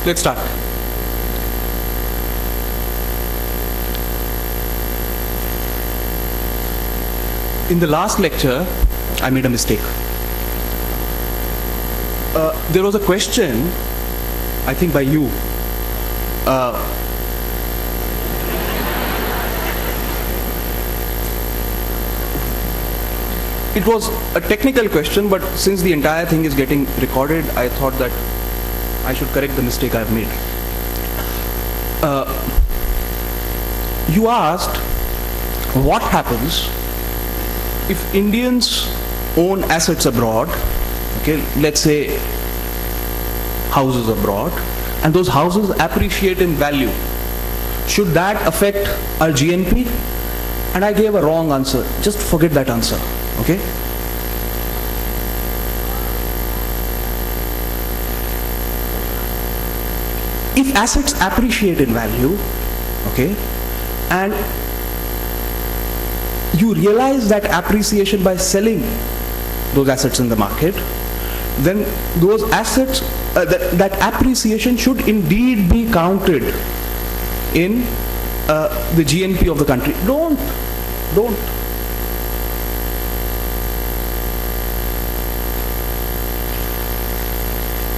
Let's start. In the last lecture, I made a mistake. There was a question, I think by you. It was a technical question, but since the entire thing is getting recorded, I thought that I should correct the mistake I've made. You asked, what happens if Indians own assets abroad, okay, let's say houses abroad, and those houses appreciate in value? Should that affect our GNP? And I gave a wrong answer. Just forget that answer, okay? If assets appreciate in value, okay, and you realize that appreciation by selling those assets in the market, then those assets, that appreciation should indeed be counted in the GNP of the country. Don't.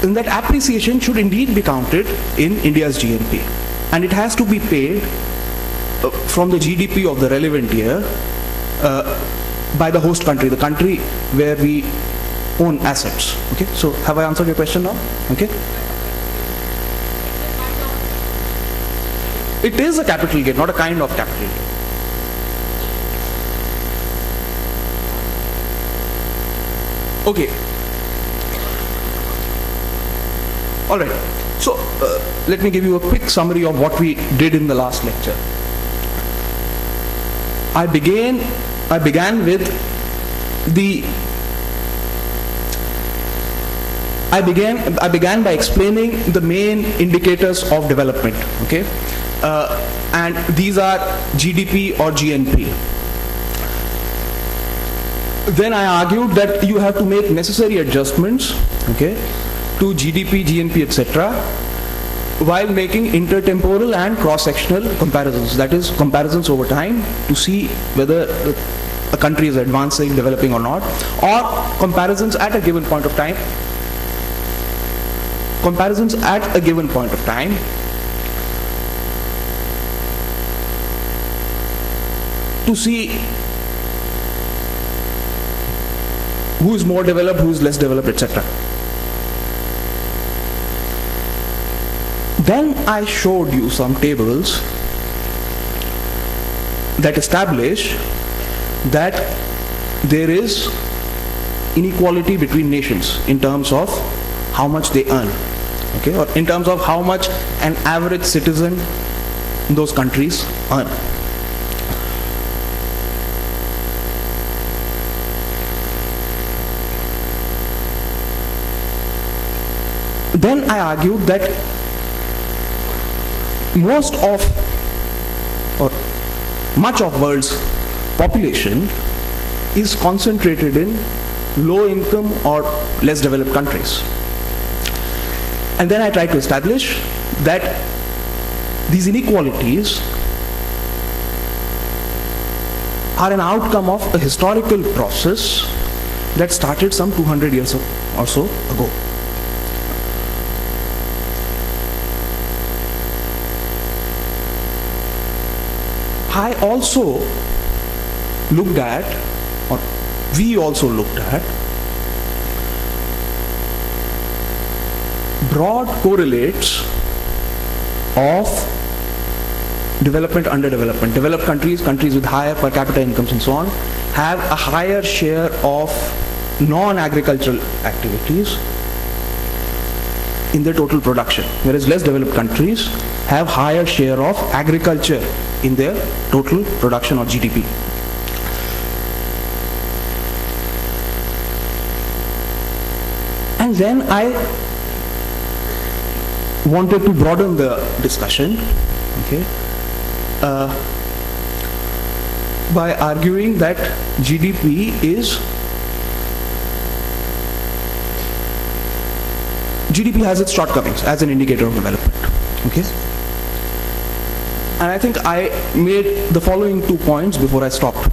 And that appreciation should indeed be counted in India's GNP. And it has to be paid from the GDP of the relevant year by the host country, the country where we own assets. Okay, so have I answered your question now? Okay. It is a capital gain, not a kind of capital gain. Okay. All right. So let me give you a quick summary of what we did in the last lecture. I began with I began by explaining the main indicators of development, okay? And these are GDP or GNP. Then I argued that you have to make necessary adjustments, okay, to GDP, GNP, etc., while making intertemporal and cross-sectional comparisons. That is, comparisons over time to see whether a country is advancing, developing or not, or comparisons at a given point of time. Comparisons at a given point of time to see who is more developed, who is less developed, etc. Then I showed you some tables that establish that there is inequality between nations in terms of how much they earn, okay, or in terms of how much an average citizen in those countries earn. Then I argued that most of or much of world's population is concentrated in low income or less developed countries. And then I tried to establish that these inequalities are an outcome of a historical process that started some 200 years or so ago. I also looked at, or we also looked at, broad correlates of development, underdevelopment. Developed countries, countries with higher per capita incomes and so on, have a higher share of non-agricultural activities in their total production, whereas less developed countries have higher share of agriculture in their total production or GDP. And then I wanted to broaden the discussion, okay, by arguing that GDP has its shortcomings as an indicator of development. Okay? And I think I made the following 2 points before I stopped.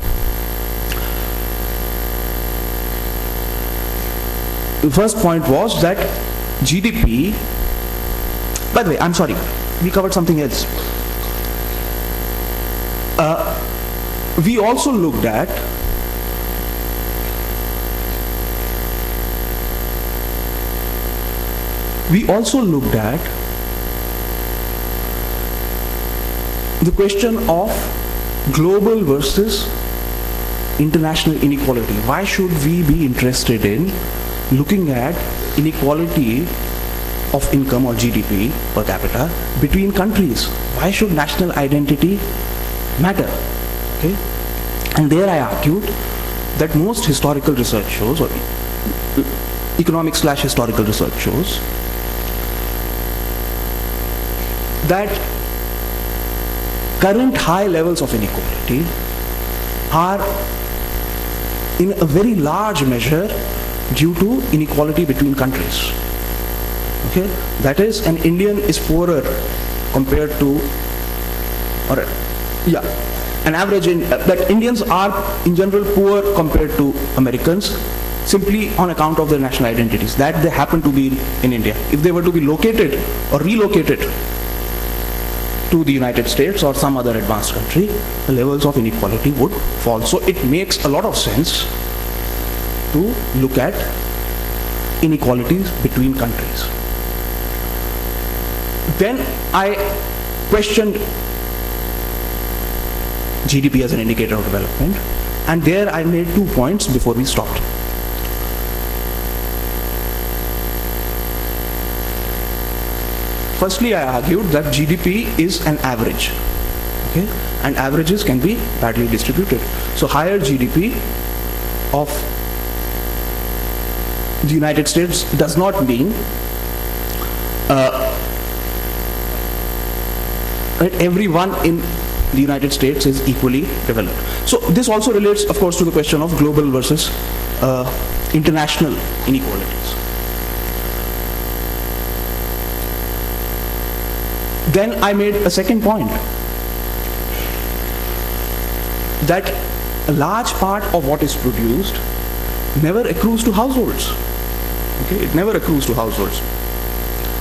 The first point was that GDP, by the way, I'm sorry, we covered something else. We also looked at the question of global versus international inequality. Why should we be interested in looking at inequality of income or GDP per capita between countries? Why should national identity matter? Okay? And there I argued that most historical research shows, or economic/historical research shows, that current high levels of inequality are in a very large measure due to inequality between countries. Okay? That is, an Indian is poorer compared to, an average that Indians are in general poor compared to Americans simply on account of their national identities, that they happen to be in India. If they were to be located or relocated to the United States or some other advanced country, the levels of inequality would fall. So it makes a lot of sense to look at inequalities between countries. Then I questioned GDP as an indicator of development, and there I made 2 points before we stopped. Firstly, I argued that GDP is an average, okay? And averages can be badly distributed. So higher GDP of the United States does not mean that everyone in the United States is equally developed. So this also relates, of course, to the question of global versus international inequalities. Then I made a second point, that a large part of what is produced never accrues to households. Okay? It never accrues to households.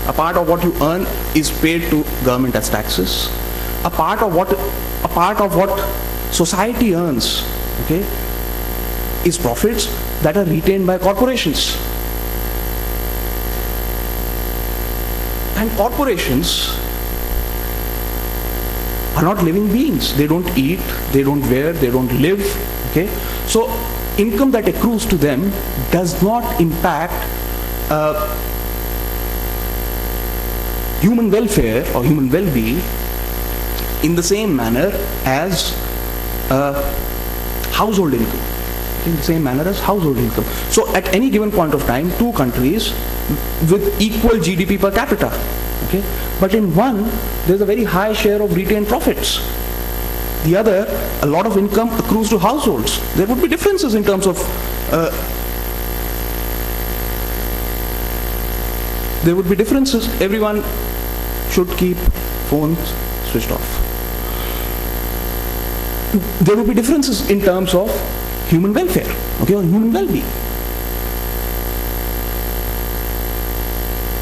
A part of what you earn is paid to government as taxes. A part of what society earns, okay, is profits that are retained by corporations. And corporations are not living beings. They don't eat, they don't wear, they don't live. Okay? So income that accrues to them does not impact human welfare or human well-being in the same manner as household income. In the same manner as household income. So at any given point of time, 2 countries with equal GDP per capita. Okay? But in one, there's a very high share of retained profits. The other, a lot of income accrues to households. There would be differences in terms of Everyone should keep phones switched off. There would be differences in terms of human welfare, okay, or human well-being.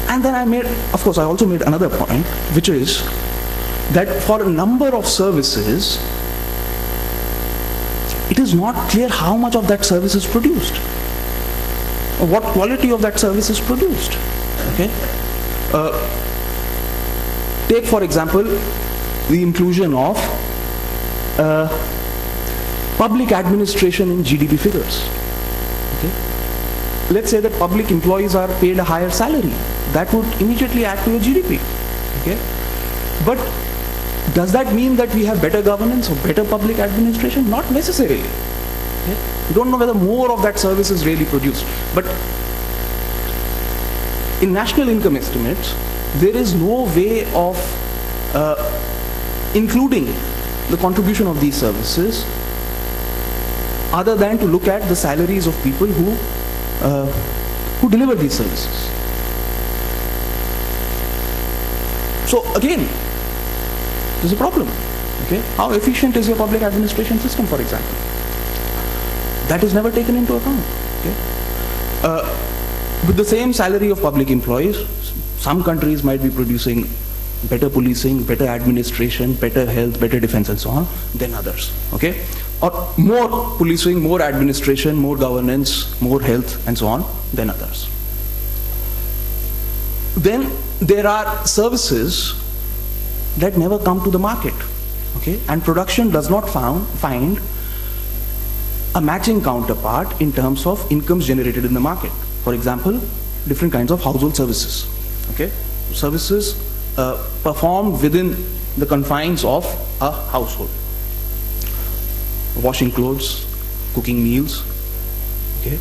And then I also made another point, which is that for a number of services, it is not clear how much of that service is produced, or what quality of that service is produced. Okay? Take, for example, the inclusion of public administration in GDP figures. Okay? Let's say that public employees are paid a higher salary. That would immediately add to your GDP. Okay? But does that mean that we have better governance or better public administration? Not necessarily. Okay? We don't know whether more of that service is really produced. But in national income estimates, there is no way of including the contribution of these services other than to look at the salaries of people who deliver these services. So again, there's a problem. Okay? How efficient is your public administration system, for example? That is never taken into account. Okay? With the same salary of public employees, some countries might be producing better policing, better administration, better health, better defense, and so on than others. Okay? Or more policing, more administration, more governance, more health, and so on than others. Then there are services that never come to the market. Okay? And production does not find a matching counterpart in terms of incomes generated in the market. For example, different kinds of household services. Okay? Services performed within the confines of a household. Washing clothes, cooking meals, okay?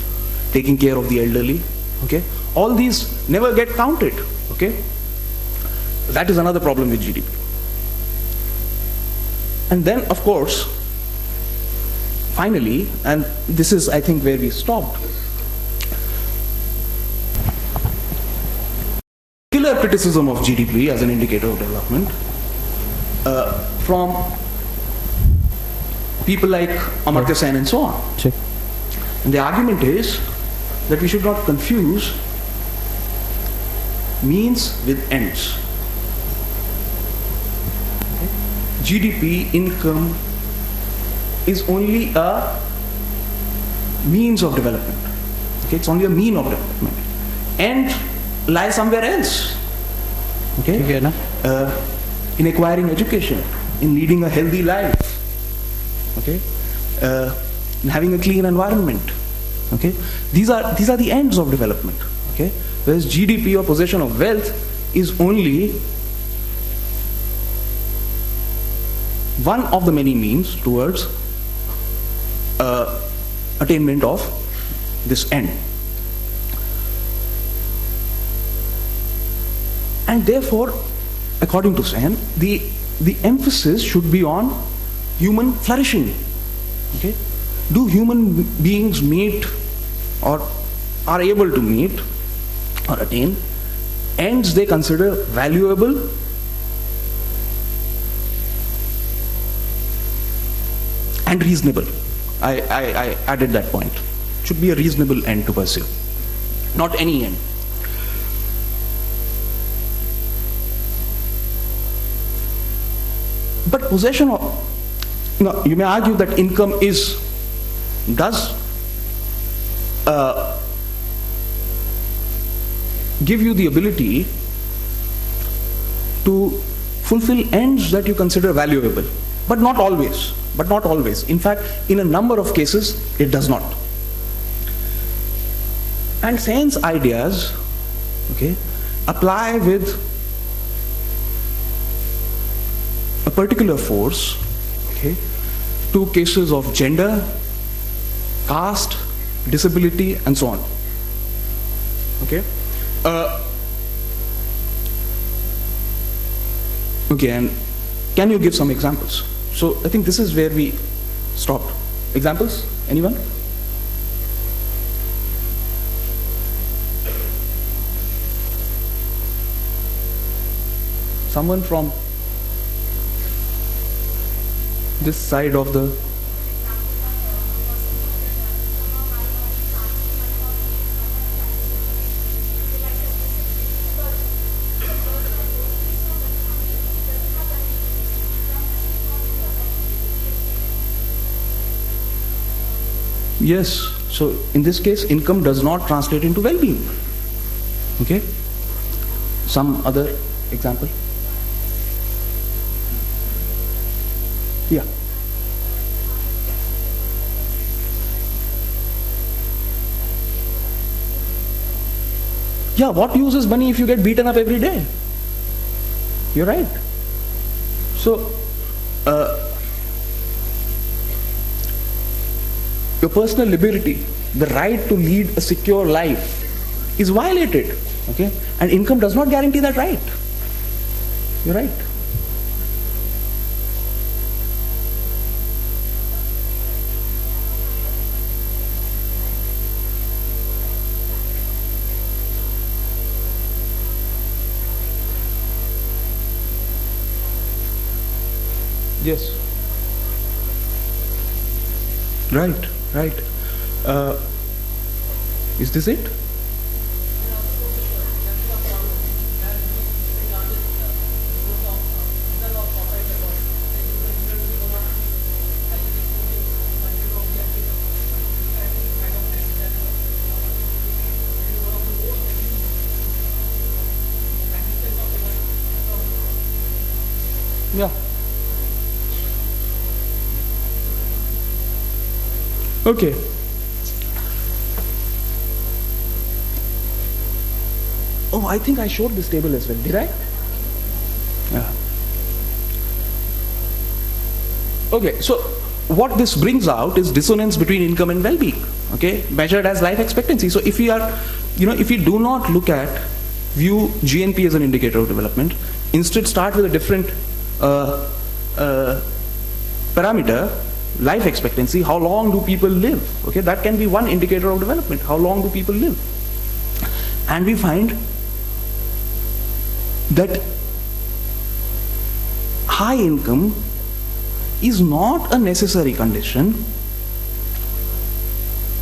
Taking care of the elderly. Okay? All these never get counted. Okay? That is another problem with GDP. And then, of course, finally, and this is, I think, where we stopped, killer criticism of GDP as an indicator of development from people like Amartya Sen and so on. Check. And the argument is that we should not confuse means with ends. Okay? GDP, income, is only a means of development. Okay? It's only a mean of development. End lies somewhere else. Okay? In acquiring education, in leading a healthy life, okay? In having a clean environment. Okay? These are the ends of development. Okay? Whereas GDP or possession of wealth is only one of the many means towards attainment of this end. And therefore, according to Sen, the emphasis should be on human flourishing. Okay? Do human beings meet or are able to meet or attain ends they consider valuable and reasonable? I added that point. It should be a reasonable end to pursue, not any end. But possession of, you may argue that income does give you the ability to fulfill ends that you consider valuable, but not always. In fact, in a number of cases, it does not. And Sen's ideas, okay, apply with a particular force, okay, to cases of gender, caste, disability, and so on. Okay? Okay, and can you give some examples? So I think this is where we stopped. Examples? Anyone? Someone from this side of the... Yes, so in this case, income does not translate into well-being. Okay? Some other example? Yeah. Yeah, what use is money if you get beaten up every day? You're right. So, your personal liberty, the right to lead a secure life, is violated. Okay? And income does not guarantee that right. You're right. Yes. Right, right. Is this it? Yeah. Okay. Oh, I think I showed this table as well. Did I? Yeah. Okay, so what this brings out is dissonance between income and well-being, okay, measured as life expectancy. So if we are, if we do not view GNP as an indicator of development, instead start with a different parameter, life expectancy, how long do people live? Okay, that can be one indicator of development. How long do people live? And we find that high income is not a necessary condition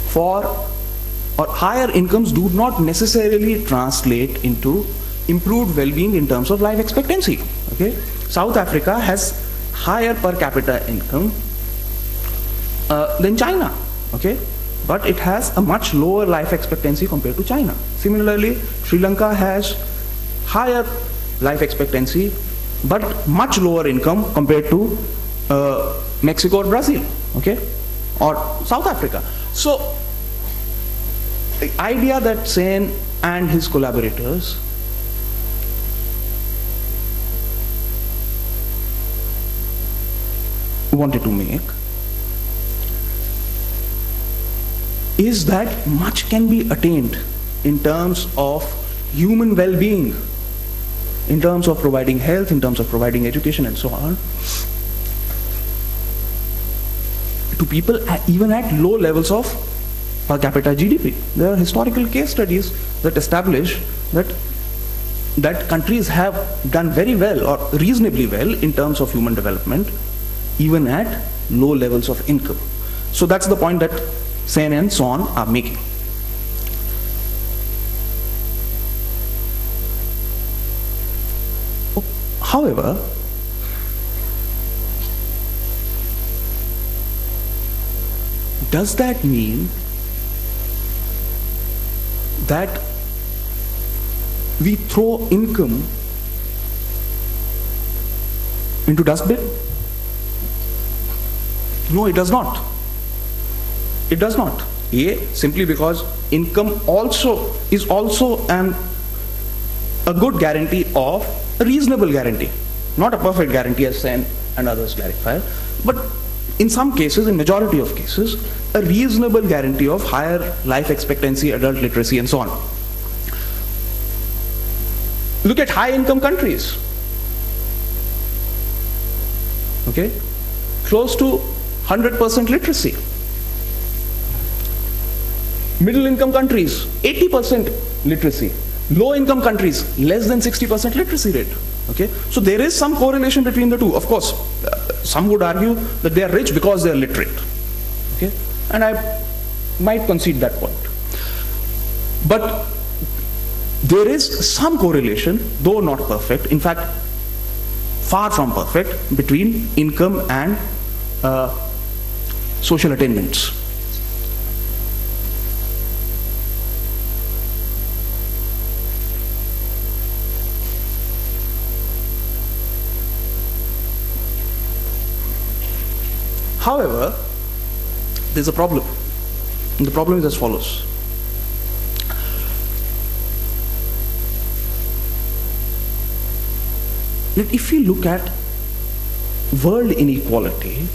for, or higher incomes do not necessarily translate into improved well-being in terms of life expectancy. Okay, South Africa has higher per capita income than China, okay, but it has a much lower life expectancy compared to China. Similarly, Sri Lanka has higher life expectancy but much lower income compared to Mexico or Brazil, okay, or South Africa. So the idea that Sen and his collaborators wanted to make is that much can be attained in terms of human well-being, in terms of providing health, in terms of providing education and so on, to people even at low levels of per capita GDP. There are historical case studies that establish that countries have done very well or reasonably well in terms of human development even at low levels of income. So that's the point that Sen and so on are making. However, does that mean that we throw income into dustbin? No, it does not. It does not. Simply because income is also a good guarantee of a reasonable guarantee, not a perfect guarantee as Sen and others clarify, but in some cases, in majority of cases, a reasonable guarantee of higher life expectancy, adult literacy, and so on. Look at high income countries. Okay? Close to 100% literacy. Middle income countries, 80% literacy. Low income countries, less than 60% literacy rate. Okay? So there is some correlation between the two. Of course, some would argue that they are rich because they are literate. Okay? And I might concede that point. But there is some correlation, though not perfect, in fact, far from perfect, between income and social attainments. However, there's a problem. And the problem is as follows. That if we look at world inequality,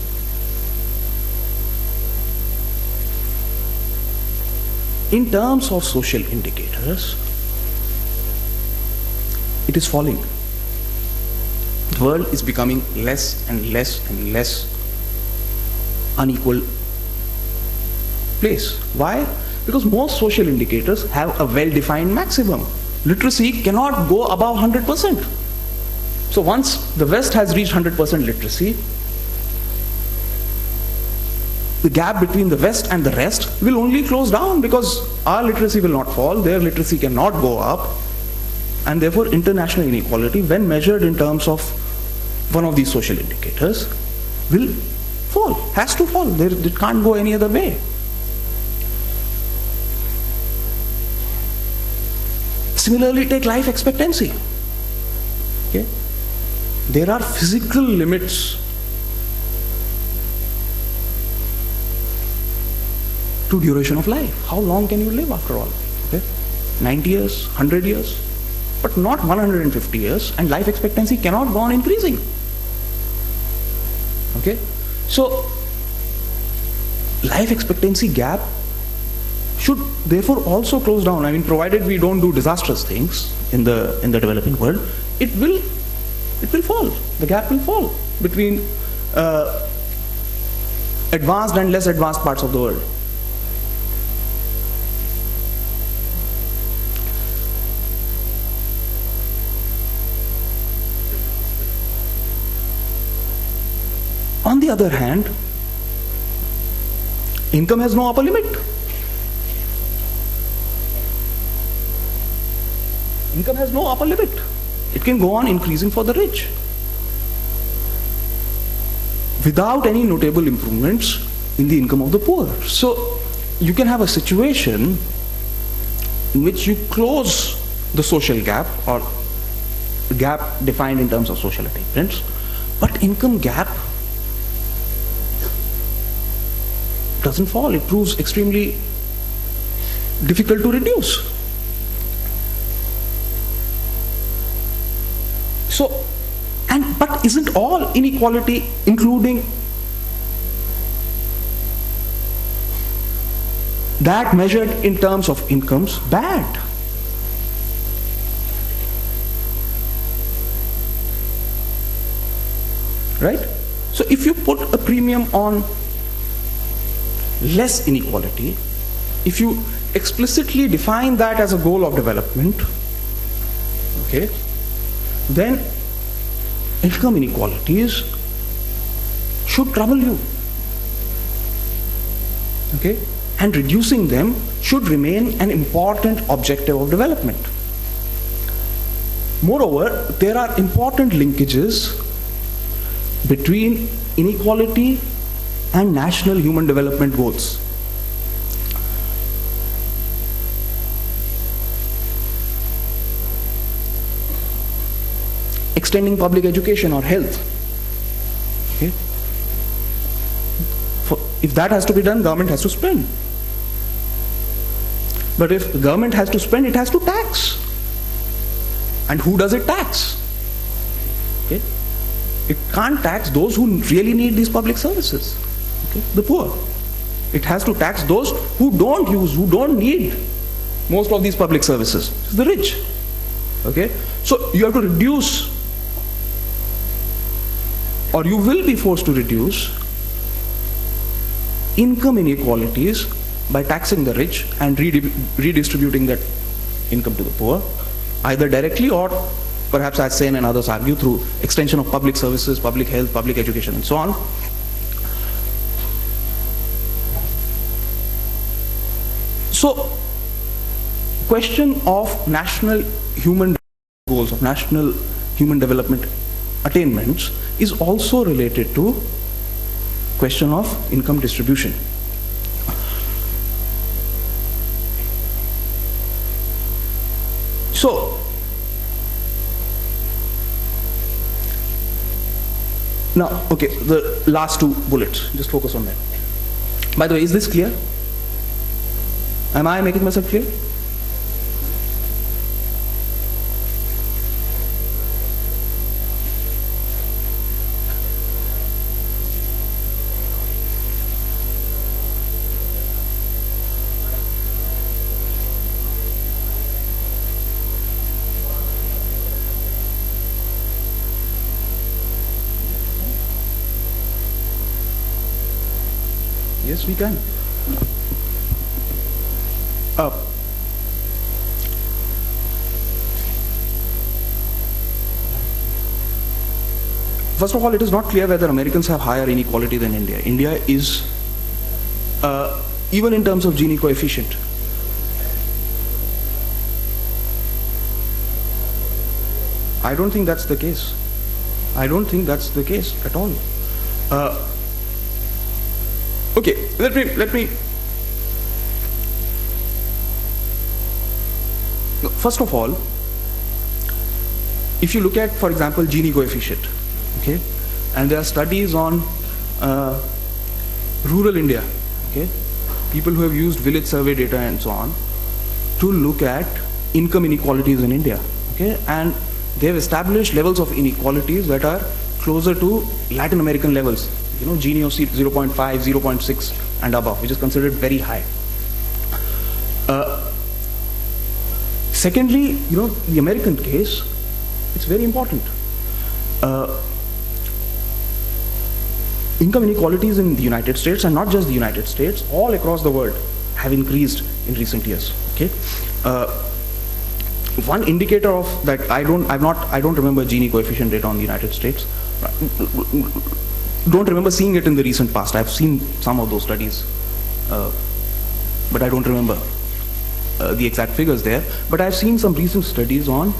in terms of social indicators, it is falling. The world is becoming less and less and less unequal place. Why? Because most social indicators have a well-defined maximum. Literacy cannot go above 100%. So once the West has reached 100% literacy, the gap between the West and the rest will only close down, because our literacy will not fall, their literacy cannot go up, and therefore international inequality, when measured in terms of one of these social indicators, will fall, has to fall. It can't go any other way. Similarly, take life expectancy. Okay? There are physical limits to duration of life. How long can you live after all? Okay? 90 years, 100 years, but not 150 years, and life expectancy cannot go on increasing. Okay? So, life expectancy gap should therefore also close down. I mean, provided we don't do disastrous things in the developing world, it will fall. The gap will fall between advanced and less advanced parts of the world. On the other hand, income has no upper limit. Income has no upper limit. It can go on increasing for the rich without any notable improvements in the income of the poor. So you can have a situation in which you close the social gap, or gap defined in terms of social attainments, but income gap doesn't fall. It proves extremely difficult to reduce. So, but isn't all inequality, including that measured in terms of incomes, bad? Right? So if you put a premium on less inequality, if you explicitly define that as a goal of development, okay, then income inequalities should trouble you. Okay? And reducing them should remain an important objective of development. Moreover, there are important linkages between inequality and national human development goals. Extending public education or health. Okay? If that has to be done, government has to spend. But if the government has to spend, it has to tax. And who does it tax? Okay? It can't tax those who really need these public services. Okay? The poor. It has to tax those who don't use, who don't need most of these public services. It's the rich. Okay? So you have to reduce, or you will be forced to reduce, income inequalities by taxing the rich and redistributing that income to the poor, either directly or perhaps, as Sen and others argue, through extension of public services, public health, public education, and so on. So, question of national human goals, of national human development attainments, is also related to question of income distribution. So, now, okay, the last two bullets, just focus on that. By the way, is this clear? Am I making myself clear? Yes, we can. First of all, it is not clear whether Americans have higher inequality than India. India is even in terms of Gini coefficient. I don't think that's the case. I don't think that's the case at all. Okay, let me. First of all, if you look at, for example, Gini coefficient, okay, and there are studies on rural India, okay, people who have used village survey data and so on to look at income inequalities in India, okay, and they have established levels of inequalities that are closer to Latin American levels, you know, Gini of 0.5, 0.6 and above, which is considered very high. Secondly, you know, the American case, it's very important. Income inequalities in the United States, and not just the United States, all across the world have increased in recent years. Okay, one indicator of that, I don't remember Gini coefficient data on the United States. Don't remember seeing it in the recent past. I've seen some of those studies, but I don't remember the exact figures there. But I've seen some recent studies on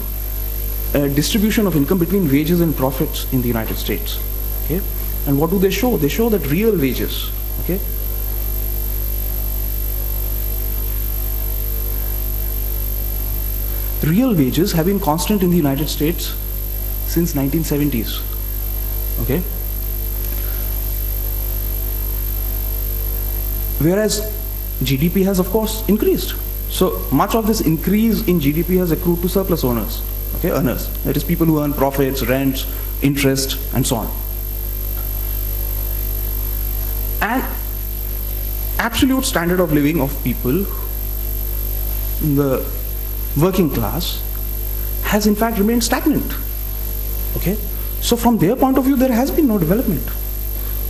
distribution of income between wages and profits in the United States. Okay, and what do they show? They show that real wages, okay, real wages have been constant in the United States since 1970s. Okay, whereas GDP has, of course, increased. So much of this increase in GDP has accrued to surplus owners, okay, earners. That is, people who earn profits, rents, interest, and so on. And absolute standard of living of people in the working class has in fact remained stagnant. Okay, so from their point of view, there has been no development,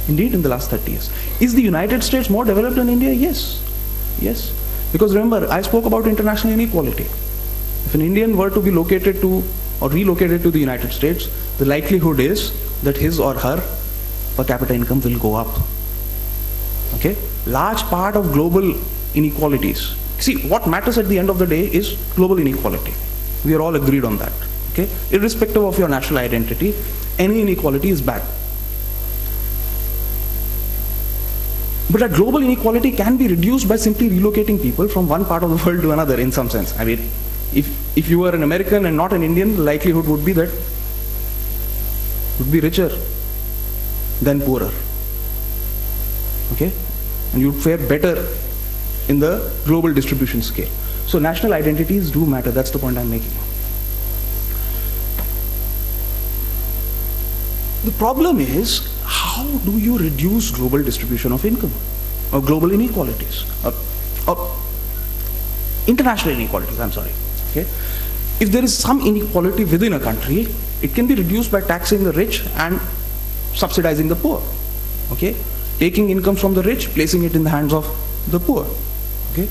indeed, in the last 30 years. Is the United States more developed than India? Yes. Yes. Because remember, I spoke about international inequality. If an Indian were to be located to or relocated to the United States, the likelihood is that his or her per capita income will go up. Okay? Large part of global inequalities. See, what matters at the end of the day is global inequality. We are all agreed on that. Okay? Irrespective of your national identity, any inequality is bad. But a global inequality can be reduced by simply relocating people from one part of the world to another, in some sense. I mean, if you were an American and not an Indian, the likelihood would be that you would be richer than poorer. Okay? And you'd fare better in the global distribution scale. So national identities do matter. That's the point I'm making. The problem is, how do you reduce global distribution of income or global inequalities or international inequalities, I'm sorry. Okay? If there is some inequality within a country, it can be reduced by taxing the rich and subsidizing the poor. Okay? Taking income from the rich, placing it in the hands of the poor. Okay?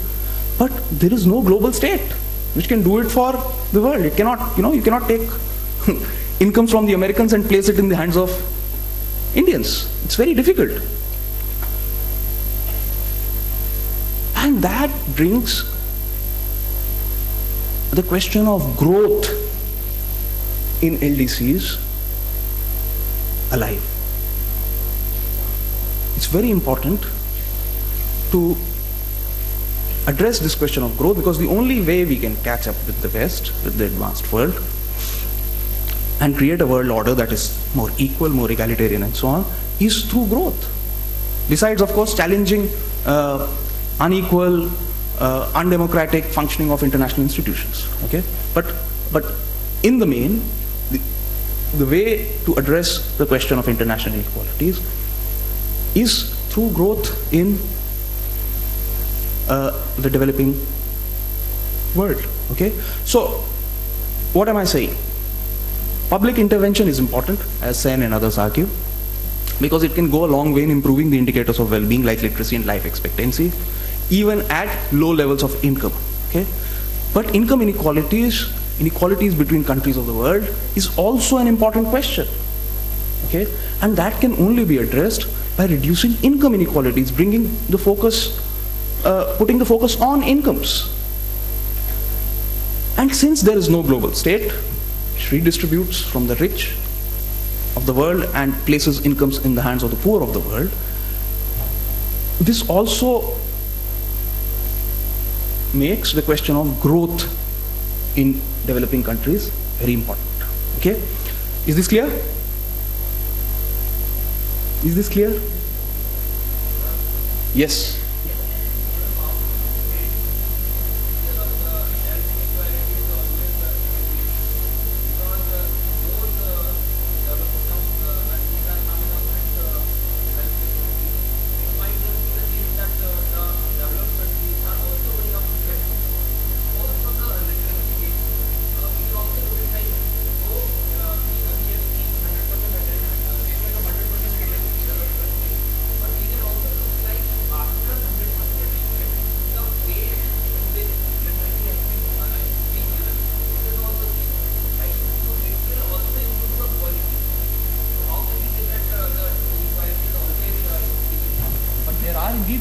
But there is no global state which can do it for the world. It cannot, you cannot take income from the Americans and place it in the hands of Indians. It's very difficult. And that brings the question of growth in LDCs alive. It's very important to address this question of growth, because the only way we can catch up with the West, with the advanced world, and create a world order that is more equal, more egalitarian and so on, is through growth. Besides, of course, challenging unequal, undemocratic functioning of international institutions. Okay? But in the main, the way to address the question of international inequalities is through growth in the developing world. Okay? So, what am I saying? Public intervention is important, as Sen and others argue, because it can go a long way in improving the indicators of well-being like literacy and life expectancy, even at low levels of income. Okay? But income inequalities between countries of the world is also an important question. Okay? And that can only be addressed By reducing income inequalities, bringing the focus, putting the focus on incomes. And since there is no global state, which redistributes from the rich of the world and places incomes in the hands of the poor of the world, this also makes the question of growth in developing countries very important. Okay? Is this clear? Is this clear? Yes.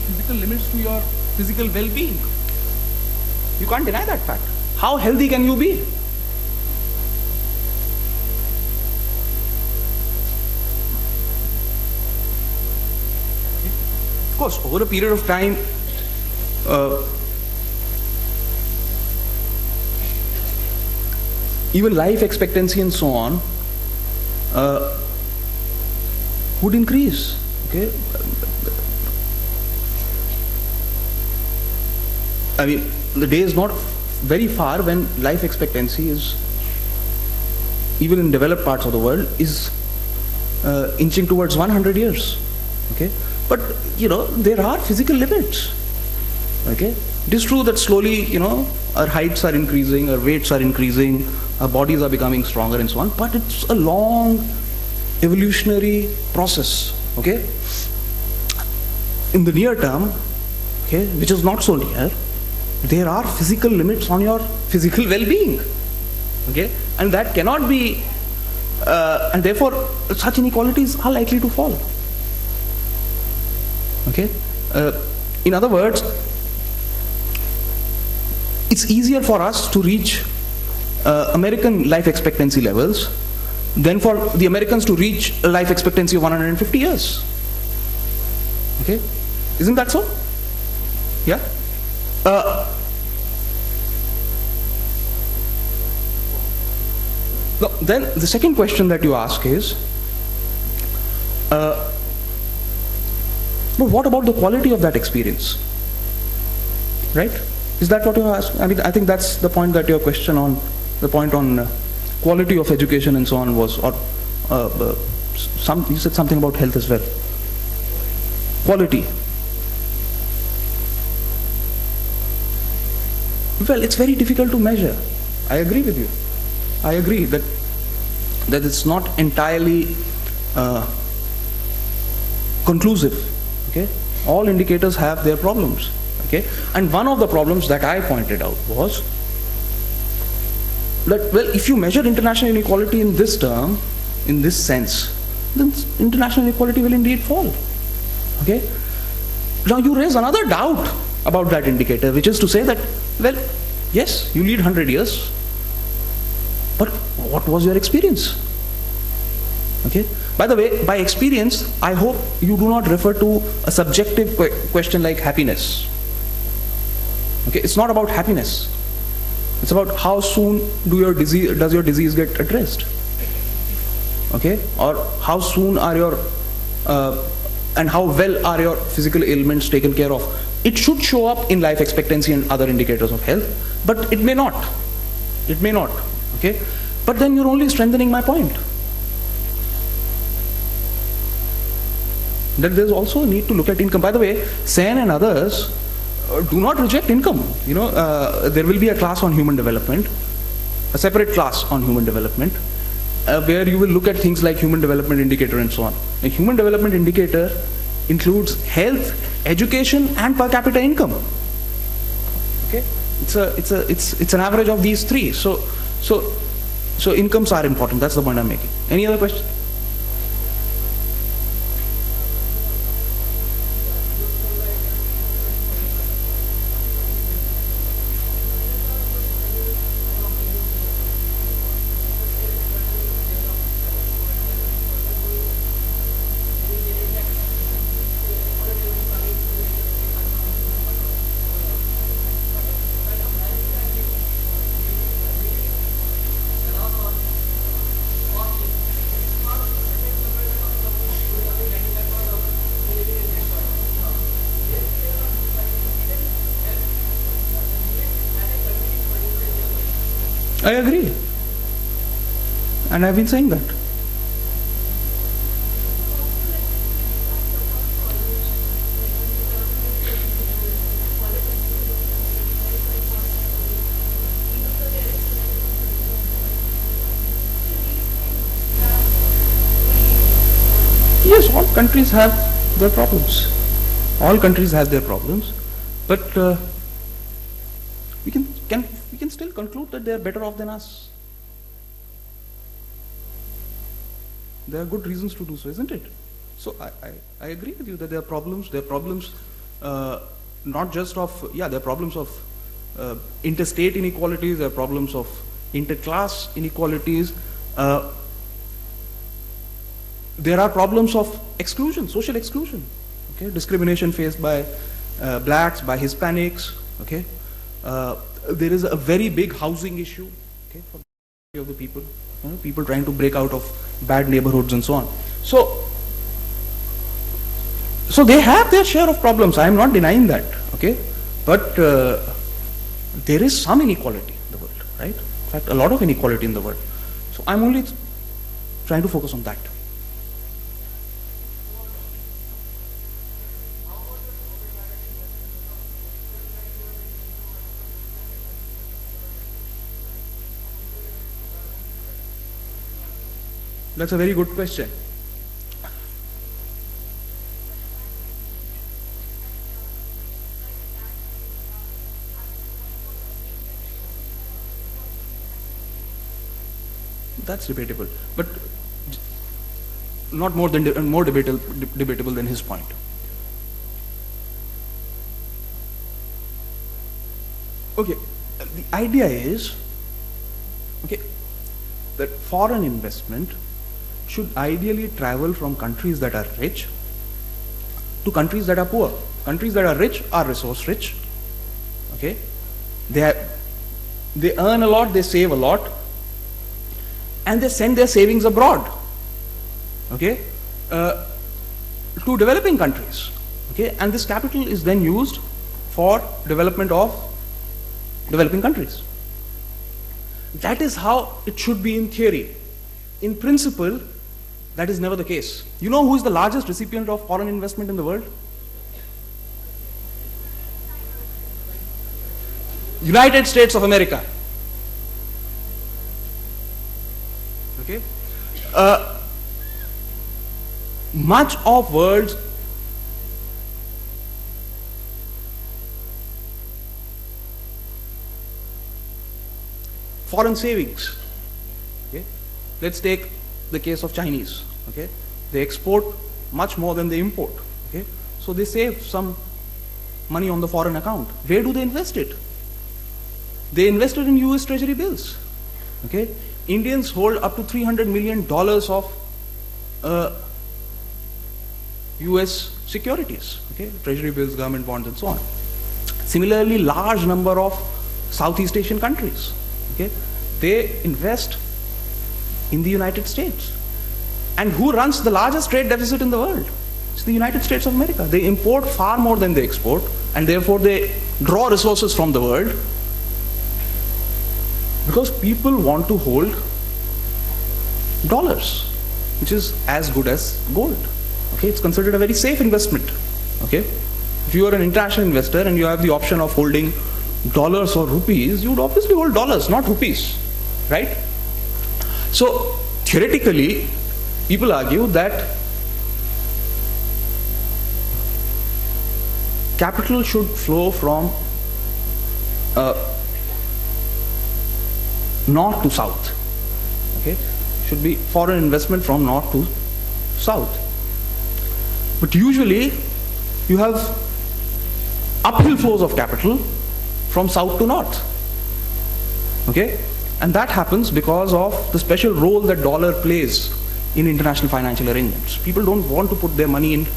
Physical limits to your physical well-being. You can't deny that fact. How healthy can you be? Of course, over a period of time, even life expectancy and so on would increase. Okay. I mean, the day is not very far when life expectancy is, even in developed parts of the world, is inching towards 100 years. Okay, but there are physical limits. Okay, it is true that slowly, our heights are increasing, our weights are increasing, our bodies are becoming stronger, and so on. But it's a long evolutionary process. Okay, in the near term, okay, which is not so near, there are physical limits on your physical well-being, okay, and that cannot be, and therefore such inequalities are likely to fall. Okay, in other words, it's easier for us to reach American life expectancy levels than for the Americans to reach a life expectancy of 150 years. Okay, isn't that so? Yeah. Then the second question that you ask is, but what about the quality of that experience? Right? Is that what you're asking? I mean, I think that's the point that your question on, the point on quality of education and so on was, or you said something about health as well. Quality. Well, it's very difficult to measure. I agree with you. I agree that it's not entirely conclusive. Okay, all indicators have their problems. Okay, and one of the problems that I pointed out was that, well, if you measure international inequality in this term, in this sense, then international inequality will indeed fall. Okay. Now you raise another doubt about that indicator, which is to say that, well, yes, you lead 100 years, but what was your experience? Okay. By the way, by experience, I hope you do not refer to a subjective question like happiness. Okay, it's not about happiness. It's about how soon does your disease get addressed. Okay, or how soon are your and how well are your physical ailments taken care of. It should show up in life expectancy and other indicators of health, but it may not. It may not. Okay, but then you're only strengthening my point that there's also a need to look at income. By the way, Sen and others do not reject income. There will be a class on human development, a separate class on human development, where you will look at things like human development indicator and so on. A human development indicator includes health, education, and per capita income. Okay, it's an average of these three. So incomes are important. That's the point I'm making. Any other question? I agree. And I've been saying that. Yes, all countries have their problems. All countries have their problems, but we can still conclude that they are better off than us. There are good reasons to do so, isn't it? So I agree with you that there are problems. There are problems not just of, there are problems of interstate inequalities. There are problems of interclass inequalities. There are problems of exclusion, social exclusion, okay? Discrimination faced by blacks, by Hispanics, okay? There is a very big housing issue, okay, for of the people, people trying to break out of bad neighborhoods and so on. So they have their share of problems. I am not denying that, okay? But there is some inequality in the world, right? In fact, a lot of inequality in the world. So I'm only trying to focus on that. That's a very good question. That's debatable, but not more debatable than his point. Okay, the idea is, okay, that foreign investment should ideally travel from countries that are rich to countries that are poor. Countries that are rich are resource rich. Okay, they earn a lot, they save a lot, and they send their savings abroad. Okay, to developing countries. Okay, and this capital is then used for development of developing countries. That is how it should be in theory. In principle, that is never the case. You know who is the largest recipient of foreign investment in the world? United States of America. Okay? Much of world's foreign savings. Okay? Let's take the case of Chinese. Okay? They export much more than they import. Okay? So they save some money on the foreign account. Where do they invest it? They invested in US Treasury bills. Okay? Indians hold up to $300 million of US securities. Okay? Treasury bills, government bonds, and so on. Similarly, large number of Southeast Asian countries. Okay? They invest in the United States. And who runs the largest trade deficit in the world? It's the United States of America. They import far more than they export, and therefore they draw resources from the world because people want to hold dollars, which is as good as gold. Okay, it's considered a very safe investment. Okay, if you are an international investor and you have the option of holding dollars or rupees, you would obviously hold dollars, not rupees, right? So theoretically, people argue that capital should flow from north to south. Okay, should be foreign investment from north to south. But usually, you have uphill flows of capital from south to north. Okay, and that happens because of the special role that dollar plays in international financial arrangements. People don't want to put their money in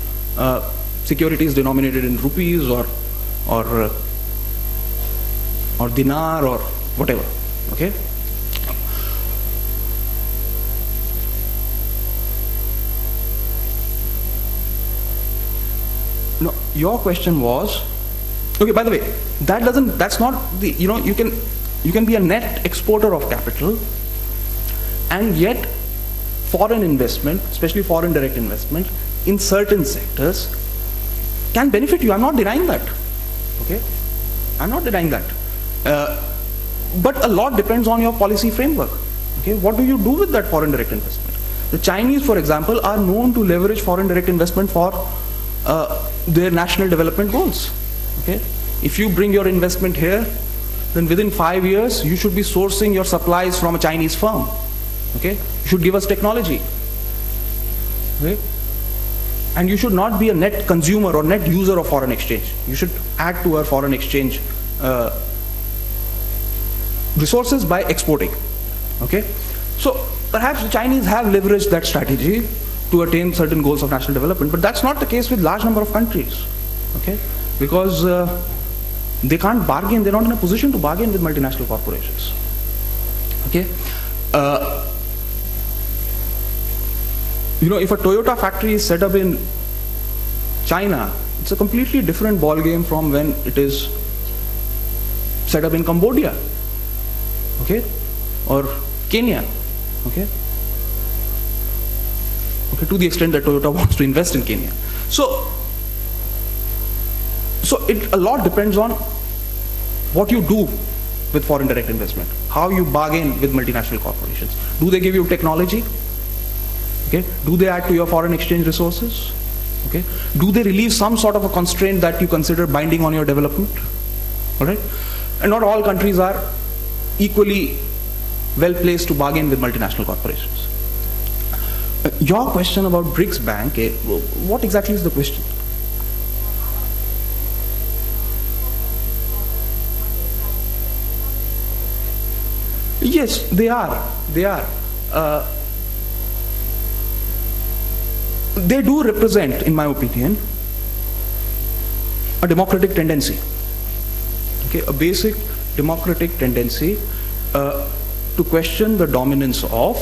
securities denominated in rupees or dinar or whatever. Okay. No, your question was, okay, by the way, that's not the, you can you can be a net exporter of capital, and yet foreign investment, especially foreign direct investment, in certain sectors can benefit you. I'm not denying that. Okay? I'm not denying that. But a lot depends on your policy framework. Okay? What do you do with that foreign direct investment? The Chinese, for example, are known to leverage foreign direct investment for their national development goals. Okay? If you bring your investment here, then within 5 years, you should be sourcing your supplies from a Chinese firm. Okay? You should give us technology. Okay? And you should not be a net consumer or net user of foreign exchange. You should add to our foreign exchange resources by exporting. Okay? So perhaps the Chinese have leveraged that strategy to attain certain goals of national development, but that's not the case with large number of countries. Okay? Because they can't bargain, they're not in a position to bargain with multinational corporations. Okay? If a Toyota factory is set up in China, it's a completely different ball game from when it is set up in Cambodia, okay, or Kenya, okay, to the extent that Toyota wants to invest in Kenya. So a lot depends on what you do with foreign direct investment, how you bargain with multinational corporations. Do they give you technology? Okay. Do they add to your foreign exchange resources? Okay. Do they relieve some sort of a constraint that you consider binding on your development? All right. And not all countries are equally well placed to bargain with multinational corporations. Your question about BRICS Bank, what exactly is the question? Yes, they are. They are. They do represent, in my opinion, a democratic tendency. Okay, a basic democratic tendency to question the dominance of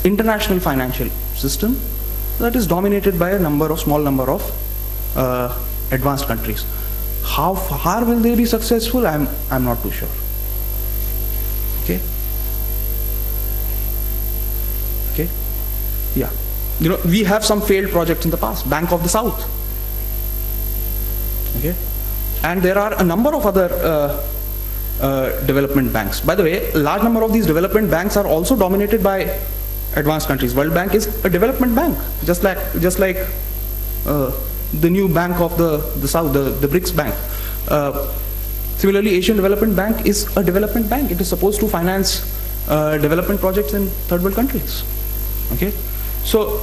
international financial system that is dominated by a small number of advanced countries. How far will they be successful? I'm not too sure. Okay. Okay. Yeah. We have some failed projects in the past. Bank of the South. Okay. And there are a number of other development banks. By the way, a large number of these development banks are also dominated by advanced countries. World Bank is a development bank, just like the new bank of the South, the BRICS Bank. Similarly, Asian Development Bank is a development bank. It is supposed to finance development projects in third world countries. Okay, so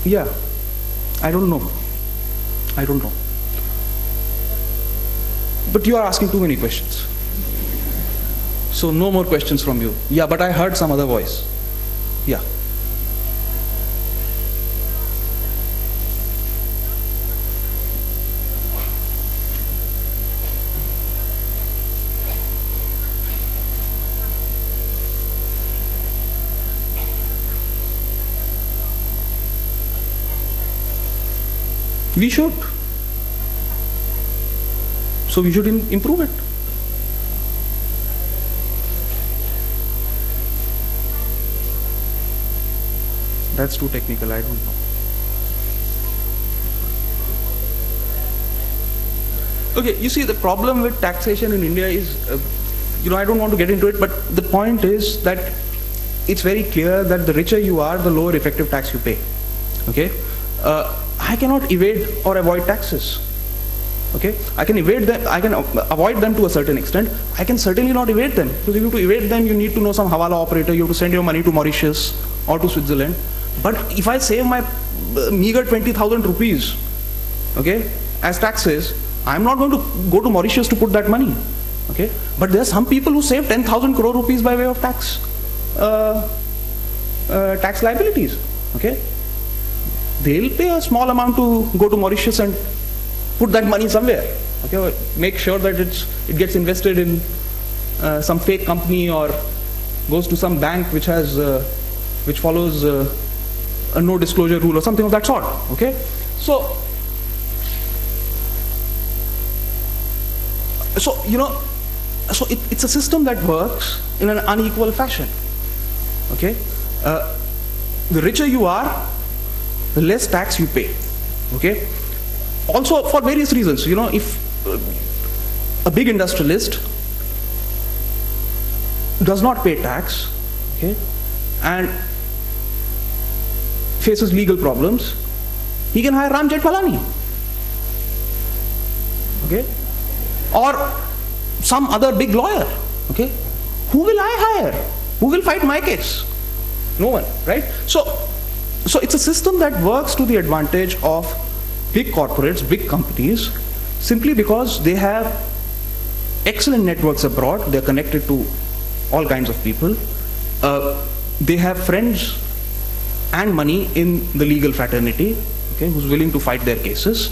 yeah, I don't know. But you are asking too many questions. So no more questions from you. Yeah, but I heard some other voice. Yeah. We should. So we should improve it. That's too technical, I don't know. Okay, you see, the problem with taxation in India is, I don't want to get into it, but the point is that it's very clear that the richer you are, the lower effective tax you pay. Okay? I cannot evade or avoid taxes. Okay? I can evade them, I can avoid them to a certain extent. I can certainly not evade them. Because if you to evade them, you need to know some Hawala operator, you have to send your money to Mauritius or to Switzerland. But if I save my meager 20,000 rupees, okay, as taxes, I'm not going to go to Mauritius to put that money. Okay? But there are some people who save 10,000 crore rupees by way of tax liabilities. Okay? They'll pay a small amount to go to Mauritius and put that money somewhere. Okay? Or make sure that it gets invested in some fake company or goes to some bank which follows a no disclosure rule or something of that sort. Okay, so it's a system that works in an unequal fashion. Okay, the richer you are, the less tax you pay. Okay, also for various reasons. If a big industrialist does not pay tax, okay, and faces legal problems, he can hire Ram Jethmalani, okay, or some other big lawyer. Okay, who will I hire? Who will fight my case? No one, right? So it's a system that works to the advantage of big corporates, big companies, simply because they have excellent networks abroad. They're connected to all kinds of people. They have friends and money in the legal fraternity, okay, who's willing to fight their cases.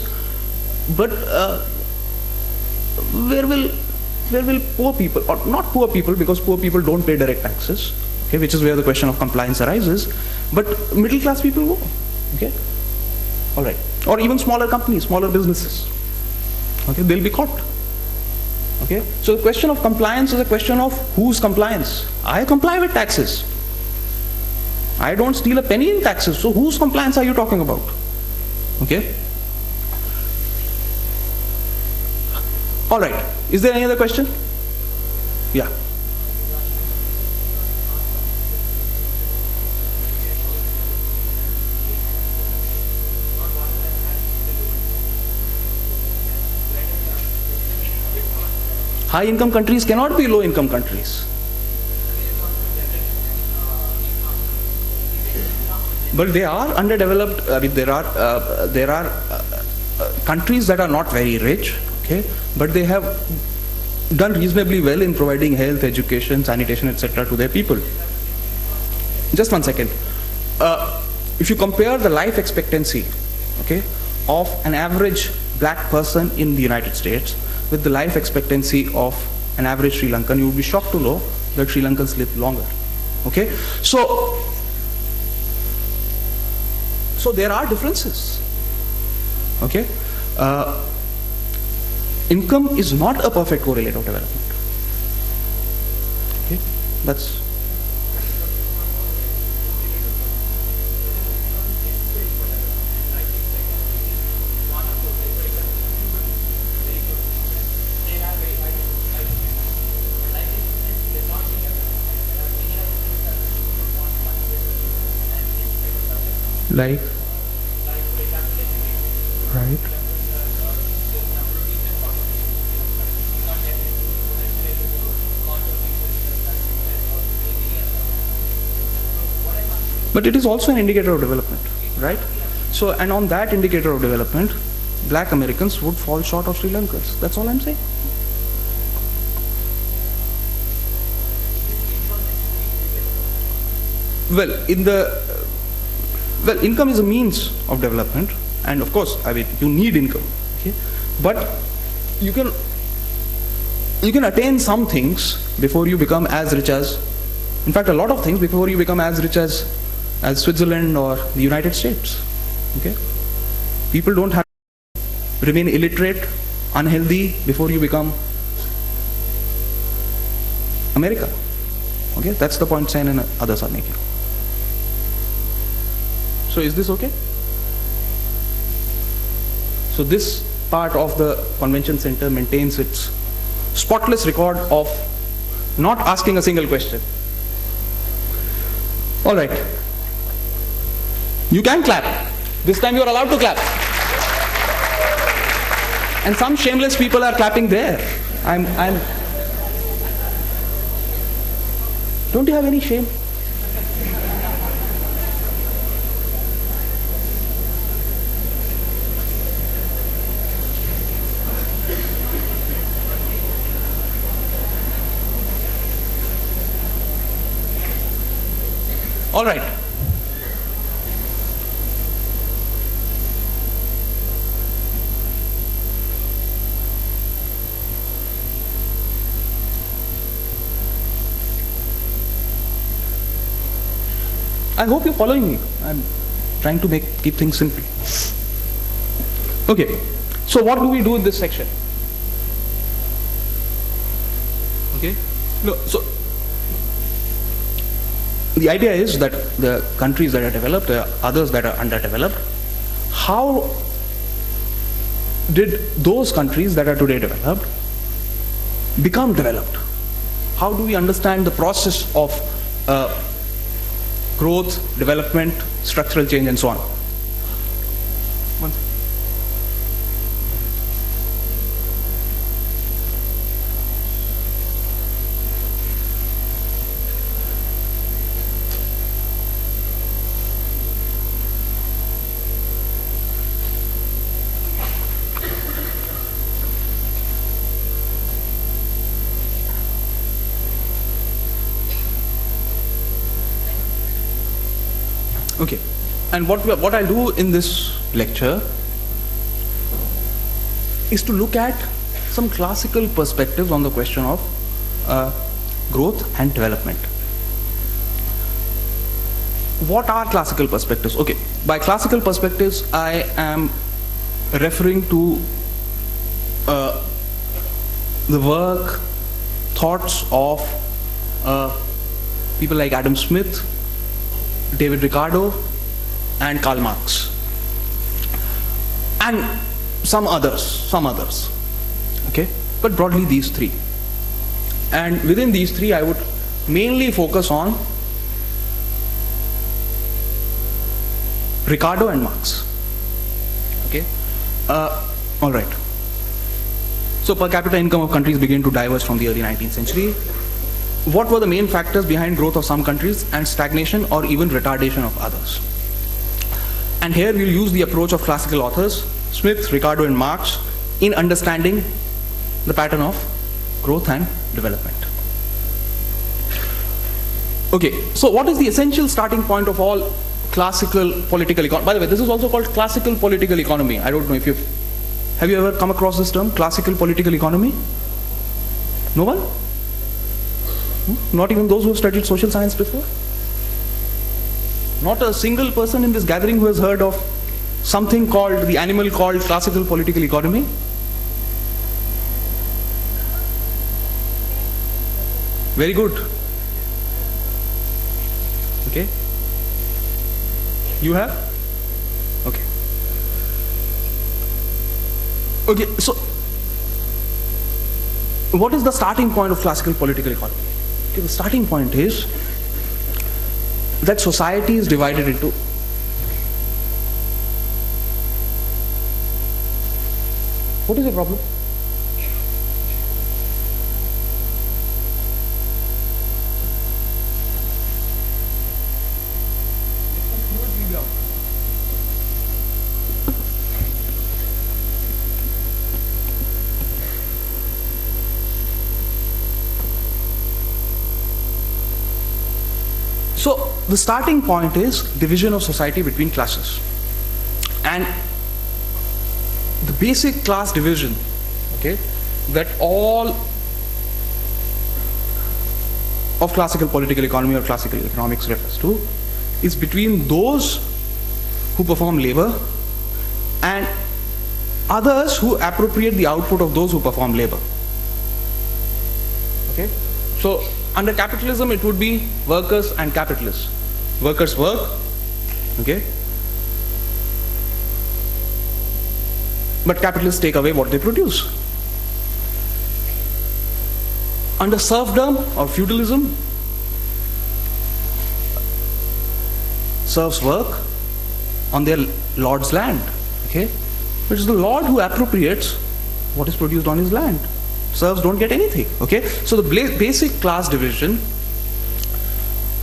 But where will poor people, or not poor people, because poor people don't pay direct taxes, okay, which is where the question of compliance arises, but middle class people go, okay, all right, or even smaller companies, smaller businesses, okay, they'll be caught. Okay, so the question of compliance is a question of whose compliance. I comply with taxes. I don't steal a penny in taxes. So whose compliance are you talking about? Okay. All right. Is there any other question? Yeah. High income countries cannot be low income countries. But they are underdeveloped. I mean, there are countries that are not very rich, okay, but they have done reasonably well in providing health, education, sanitation, etc. to their people. Just 1 second. If you compare the life expectancy, okay, of an average black person in the United States with the life expectancy of an average Sri Lankan, you would be shocked to know that Sri Lankans live longer. Okay, so there are differences. Okay, income is not a perfect correlate of development. Okay, that's. Like, right. But it is also an indicator of development, right? So, and on that indicator of development, black Americans would fall short of Sri Lankans. That's all I'm saying. Well, income is a means of development, and of course, I mean, you need income, okay? But you can attain some things before you become as rich as, in fact, a lot of things before you become as rich as Switzerland or the United States, okay? People don't have to remain illiterate, unhealthy before you become America, okay? That's the point Sen and others are making. So is this okay? So this part of the convention center maintains its spotless record of not asking a single question. All right. You can clap. This time you are allowed to clap. And some shameless people are clapping there. Don't you have any shame? All right. I hope you're following me. trying to keep things simple. Okay, so what do we do in this section? Okay, no, so the idea is that the countries that are developed, there are others that are underdeveloped. How did those countries that are today developed become developed? How do we understand the process of growth, development, structural change, and so on? One second. Okay, and what I'll do in this lecture is to look at some classical perspectives on the question of growth and development. What are classical perspectives? Okay, by classical perspectives I am referring to the work, thoughts of people like Adam Smith, David Ricardo, and Karl Marx, and some others, okay, but broadly these three. And within these three I would mainly focus on Ricardo and Marx. Okay, all right. So per capita income of countries began to diverge from the early 19th century. What were the main factors behind growth of some countries and stagnation or even retardation of others? And here we'll use the approach of classical authors, Smith, Ricardo, and Marx, in understanding the pattern of growth and development. Okay, so what is the essential starting point of all classical political economy? By the way, this is also called classical political economy. I don't know if have you ever come across this term, classical political economy? No one? Not even those who have studied social science before? Not a single person in this gathering who has heard of something called, the animal called classical political economy? Very good. Okay. You have? Okay. Okay, so what is the starting point of classical political economy? Okay, the starting point is that society is divided into what is the problem? So the starting point is division of society between classes, and the basic class division, okay, that all of classical political economy or classical economics refers to is between those who perform labor and others who appropriate the output of those who perform labor. Okay, so under capitalism it would be workers and capitalists. Workers work, okay, but capitalists take away what they produce. Under serfdom or feudalism, serfs work on their lord's land, okay, which is the lord who appropriates what is produced on his land. Serfs don't get anything, okay. So the basic class division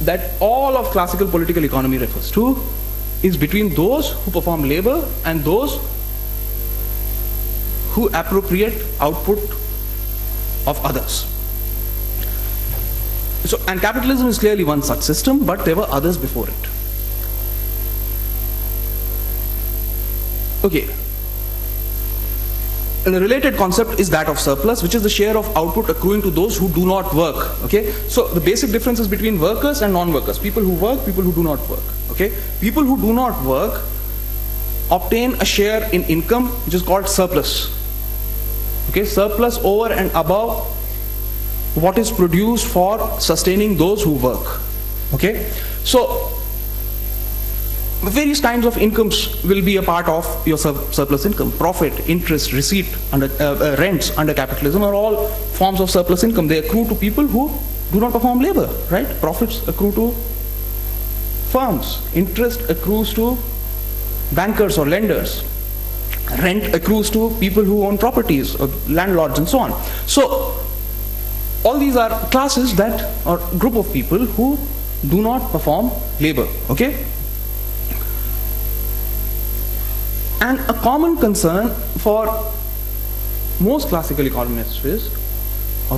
that all of classical political economy refers to is between those who perform labor and those who appropriate output of others. So, and capitalism is clearly one such system, but there were others before it. Okay. And the related concept is that of surplus, which is the share of output accruing to those who do not work. Okay, so the basic difference is between workers and non-workers. People who work, people who do not work. Okay, people who do not work obtain a share in income, which is called surplus. Okay, surplus over and above what is produced for sustaining those who work. Okay, so various kinds of incomes will be a part of your surplus income. Profit, interest, receipt, under rents under capitalism are all forms of surplus income. They accrue to people who do not perform labor, right? Profits accrue to firms. Interest accrues to bankers or lenders. Rent accrues to people who own properties, or landlords and so on. So all these are classes that are group of people who do not perform labor. Okay? And a common concern for most classical economists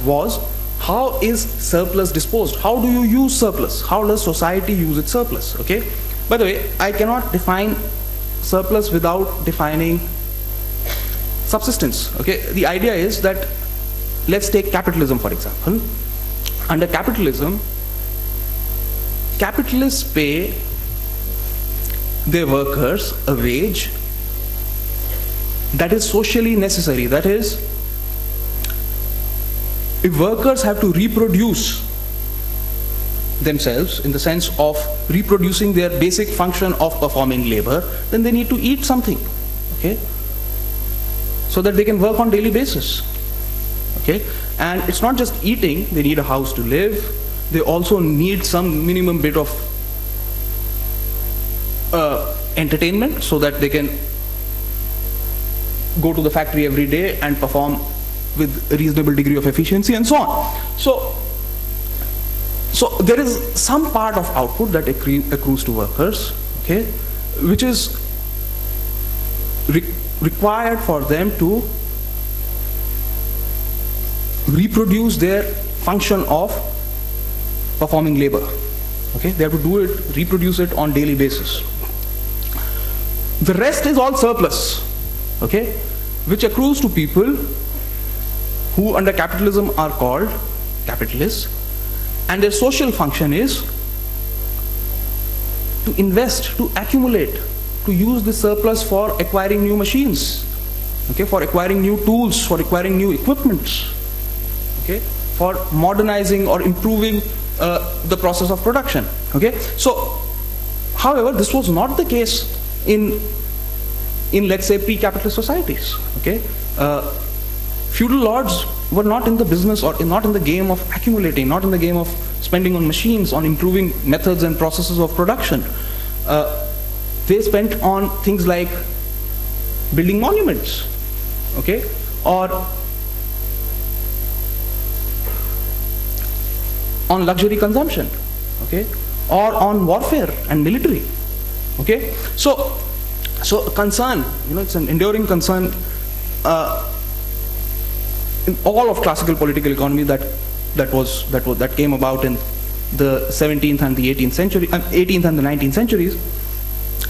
was how is surplus disposed? How do you use surplus? How does society use its surplus? Okay. By the way, I cannot define surplus without defining subsistence. Okay. The idea is that, let's take capitalism for example. Under capitalism, capitalists pay their workers a wage that is socially necessary. That is, if workers have to reproduce themselves in the sense of reproducing their basic function of performing labor, then they need to eat something, okay, so that they can work on daily basis. Okay, and it's not just eating, they need a house to live, they also need some minimum bit of entertainment so that they can go to the factory every day and perform with a reasonable degree of efficiency and so on. So there is some part of output that accrues to workers, okay, which is required for them to reproduce their function of performing labor. Okay, they have to do it, reproduce it on daily basis. The rest is all surplus, okay, which accrues to people who under capitalism are called capitalists, and their social function is to invest, to accumulate, to use the surplus for acquiring new machines, okay, for acquiring new tools, for acquiring new equipment, okay, for modernizing or improving the process of production. Okay, so however, this was not the case in let's say pre-capitalist societies. Okay, feudal lords were not in the business or not in the game of accumulating, not in the game of spending on machines, on improving methods and processes of production. They spent on things like building monuments, okay, or on luxury consumption, okay, or on warfare and military. Okay, so a concern, it's an enduring concern in all of classical political economy that came about in the 17th and the 18th century, 18th and the 19th centuries,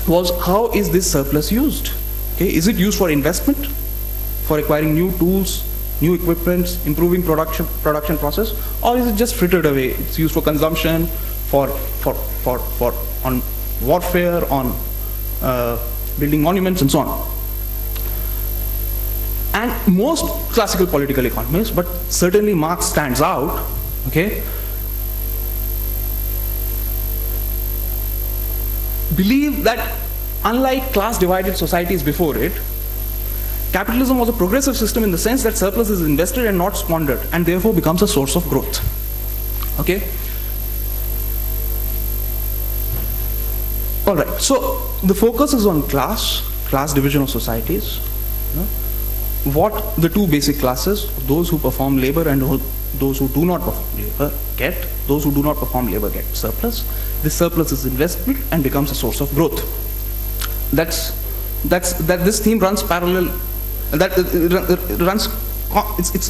was how is this surplus used? Okay, is it used for investment, for acquiring new tools, new equipment, improving production process, or is it just frittered away? It's used for consumption, for on warfare, on building monuments and so on. And most classical political economists, but certainly Marx stands out, okay, believe that unlike class divided societies before it, capitalism was a progressive system in the sense that surplus is invested and not squandered, and therefore becomes a source of growth. Okay? Alright, so the focus is on class division of societies. What the two basic classes, those who perform labor and those who do not perform labor get. Those who do not perform labor get surplus. This surplus is invested and becomes a source of growth. This theme runs parallel. It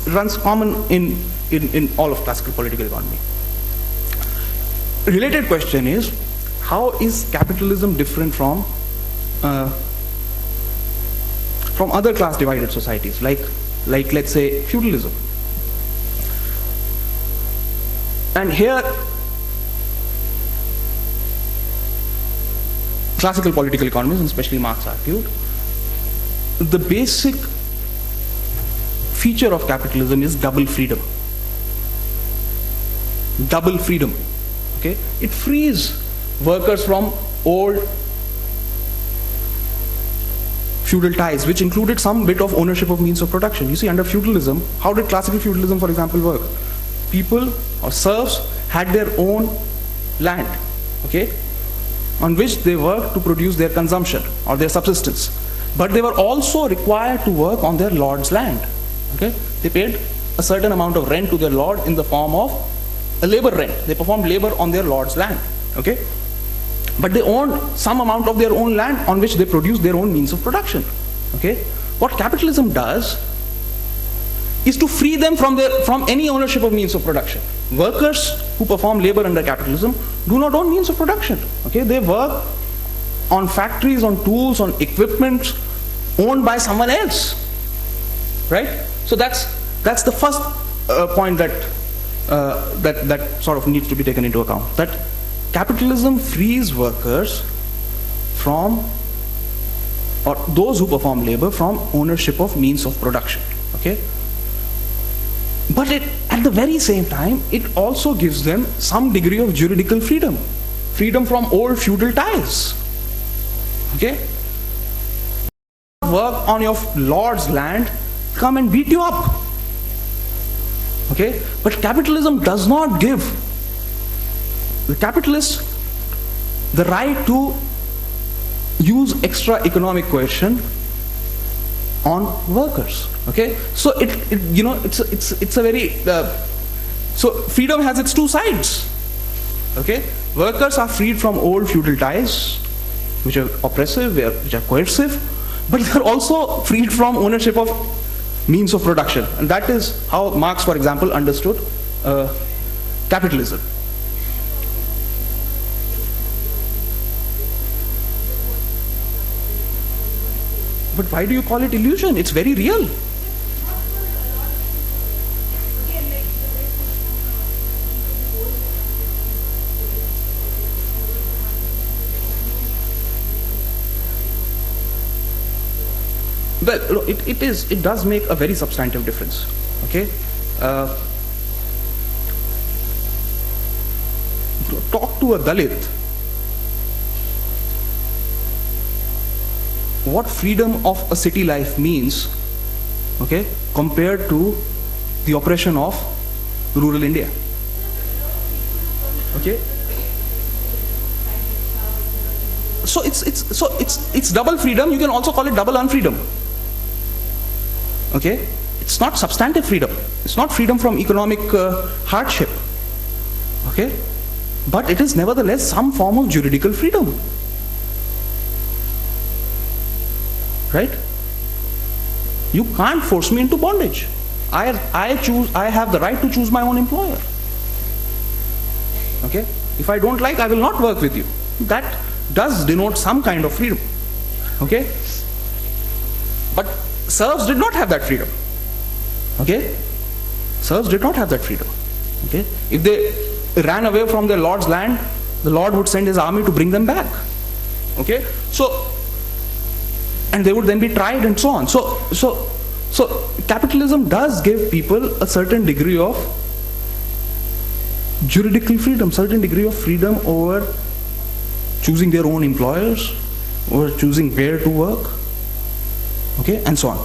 runs common in all of classical political economy. Related question is, how is capitalism different from from other class divided societies, like let's say feudalism. And here, classical political economists, and especially Marx, argued the basic feature of capitalism is double freedom. Double freedom. Okay? It frees workers from old feudal ties, which included some bit of ownership of means of production. You see, under feudalism, how did classical feudalism, for example, work? People or serfs had their own land, okay, on which they worked to produce their consumption or their subsistence. But they were also required to work on their lord's land. Okay? They paid a certain amount of rent to their lord in the form of a labor rent. They performed labor on their lord's land. Okay? But they owned some amount of their own land on which they produced their own means of production. Okay? What capitalism does is to free them from any ownership of means of production. Workers who perform labor under capitalism do not own means of production. Okay? They work on factories, on tools, on equipment owned by someone else. Right? So that's the first point that sort of needs to be taken into account. That capitalism frees workers from, or those who perform labor, from ownership of means of production. Okay? But at the very same time, it also gives them some degree of juridical freedom. Freedom from old feudal ties. Okay? Work on your lord's land, come and beat you up. Okay? But capitalism does not give the capitalist the right to use extra economic coercion on workers. Okay? So it's a very so freedom has its two sides. Okay? Workers are freed from old feudal ties, which are oppressive, which are coercive, but they're also freed from ownership of means of production. And that is how Marx, for example, understood capitalism. But why do you call it illusion? It's very real. Well, it does make a very substantive difference. Okay? Talk to a Dalit. What freedom of a city life means, okay, compared to the oppression of rural India. Okay? So it's double freedom. You can also call it double unfreedom. Okay? It's not substantive freedom. It's not freedom from economic hardship. Okay? But it is nevertheless some form of juridical freedom. Right? You can't force me into bondage. I have the right to choose my own employer. Okay? If I don't like, I will not work with you. That does denote some kind of freedom. Okay? But serfs did not have that freedom. Okay? Serfs did not have that freedom. Okay? If they ran away from their lord's land, the lord would send his army to bring them back. Okay? And they would then be tried and so on. So capitalism does give people a certain degree of juridical freedom, certain degree of freedom over choosing their own employers, or choosing where to work, okay, and so on.